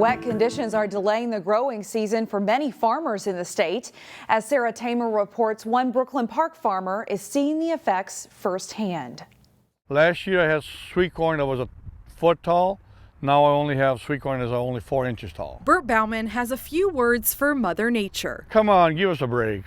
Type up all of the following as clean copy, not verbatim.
Wet conditions are delaying the growing season for many farmers in the state. As Sarah Tamer reports, one Brooklyn Park farmer is seeing the effects firsthand. Last year I had sweet corn that was a foot tall. Now I only have sweet corn that's only 4 inches tall. Bert Bauman has a few words for Mother Nature. Come on, give us a break.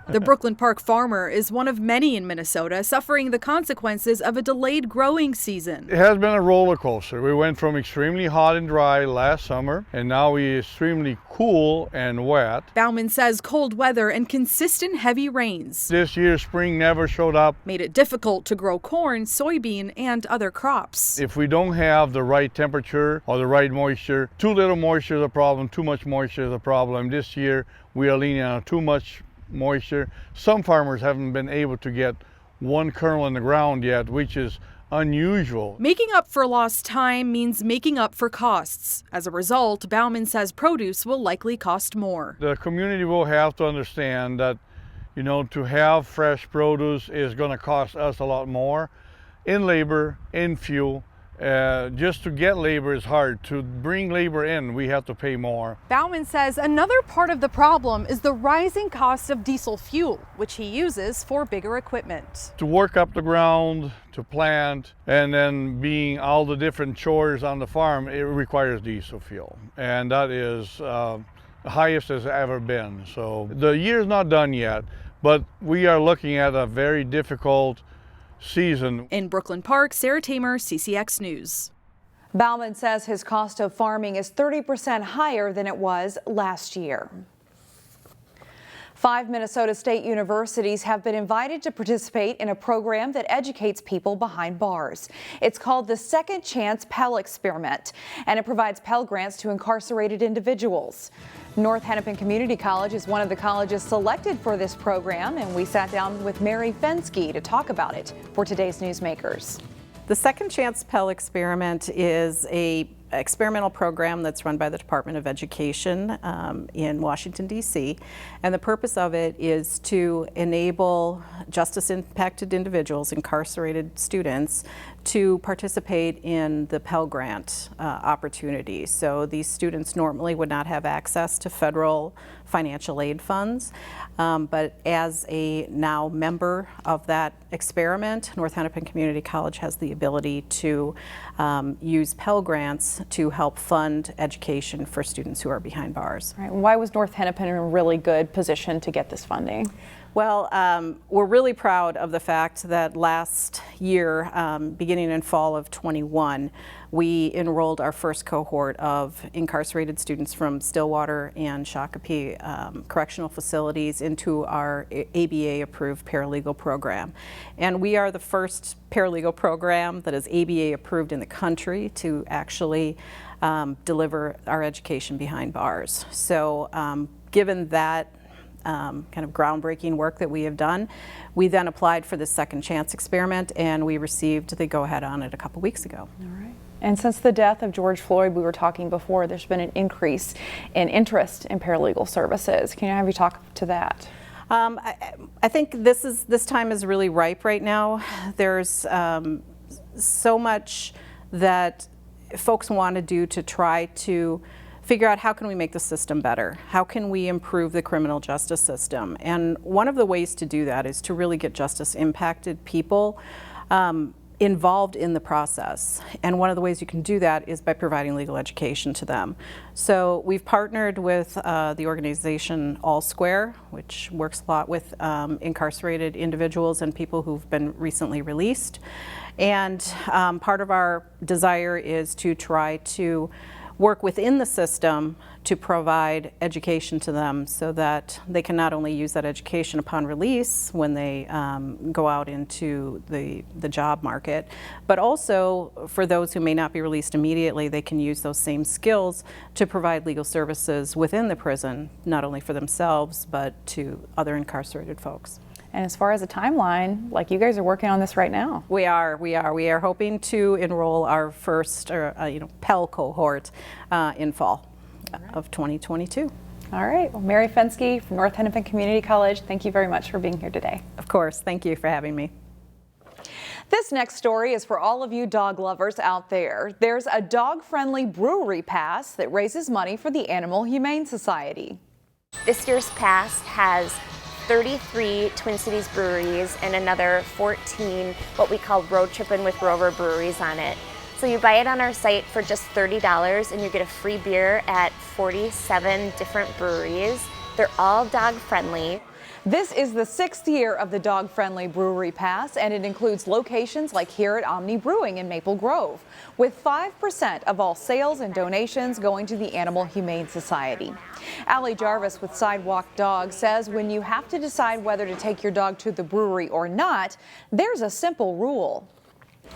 The Brooklyn Park farmer is one of many in Minnesota suffering the consequences of a delayed growing season. It has been a roller coaster. We went from extremely hot and dry last summer, and now we're extremely cool and wet. Bauman says cold weather and consistent heavy rains This year, spring never showed up. made it difficult to grow corn, soybean, and other crops. If we don't have the right temperature or the right moisture, too little moisture is a problem, too much moisture is a problem. This year, we are leaning on too much moisture. Some farmers haven't been able to get one kernel in the ground yet, which is unusual. Making up for lost time means making up for costs. As a result, Bauman says produce will likely cost more. The community will have to understand that, to have fresh produce is going to cost us a lot more in labor, in fuel. Just to get labor is hard. To bring labor in, we have to pay more. Bauman says another part of the problem is the rising cost of diesel fuel, which he uses for bigger equipment. To work up the ground, to plant, and then being all the different chores on the farm, it requires diesel fuel. And that is the highest it's ever been. So the year's not done yet, but we are looking at a very difficult season. In Brooklyn Park, Sarah Tamer, CCX News. Bauman says his cost of farming is 30% higher than it was last year. 5 Minnesota state universities have been invited to participate in a program that educates people behind bars. It's called the Second Chance Pell Experiment, and it provides Pell grants to incarcerated individuals. North Hennepin Community College is one of the colleges selected for this program, and we sat down with Mary Fensky to talk about it for today's Newsmakers. The Second Chance Pell Experiment is an experimental program that's run by the Department of Education in Washington, D.C. And the purpose of it is to enable justice-impacted individuals, incarcerated students, to participate in the Pell Grant opportunity. So these students normally would not have access to federal financial aid funds, but as a now member of that experiment, North Hennepin Community College has the ability to use Pell Grants to help fund education for students who are behind bars. Right. Why was North Hennepin in a really good position to get this funding? Well, we're really proud of the fact that last year, beginning in fall of 21, we enrolled our first cohort of incarcerated students from Stillwater and Shakopee correctional facilities into our ABA-approved paralegal program. And we are the first paralegal program that is ABA approved in the country to actually deliver our education behind bars. So given that kind of groundbreaking work that we have done, we then applied for the Second Chance Experiment, and we received the go-ahead on it a couple weeks ago. All right. And since the death of George Floyd, we were talking before, there's been an increase in interest in paralegal services. Can I have you talk to that? I think this time is really ripe right now. There's so much that folks want to do to try to figure out how can we make the system better? How can we improve the criminal justice system? And one of the ways to do that is to really get justice-impacted people involved in the process. And one of the ways you can do that is by providing legal education to them. So we've partnered with the organization All Square, which works a lot with incarcerated individuals and people who've been recently released. And part of our desire is to try to work within the system to provide education to them so that they can not only use that education upon release when they go out into the job market, but also for those who may not be released immediately, they can use those same skills to provide legal services within the prison, not only for themselves, but to other incarcerated folks. And as far as a timeline, like you guys are working on this right now. We are hoping to enroll our first Pell cohort in fall of 2022. All right. Well, Mary Fensky from North Hennepin Community College, thank you very much for being here today. Of course. Thank you for having me. This This next story is for all of you dog lovers out there. There's a dog-friendly brewery pass that raises money for the Animal Humane Society. This year's pass has 33 Twin Cities breweries and another 14 what we call road trippin' with Rover breweries on it. So you buy it on our site for just $30 and you get a free beer at 47 different breweries. They're all dog friendly. This is the 6th year of the dog-friendly brewery pass, and it includes locations like here at Omni Brewing in Maple Grove, with 5% of all sales and donations going to the Animal Humane Society. Allie Jarvis with Sidewalk Dog says when you have to decide whether to take your dog to the brewery or not, there's a simple rule.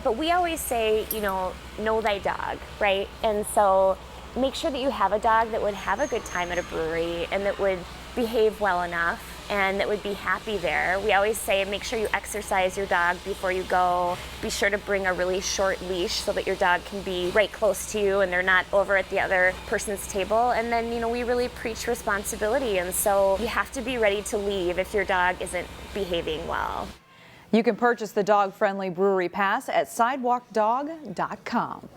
But we always say, know thy dog, right? And so make sure that you have a dog that would have a good time at a brewery and that would behave well enough and that would be happy there. We always say make sure you exercise your dog before you go. Be sure to bring a really short leash so that your dog can be right close to you and they're not over at the other person's table. And then, we really preach responsibility, and so you have to be ready to leave if your dog isn't behaving well. You can purchase the dog-friendly brewery pass at sidewalkdog.com.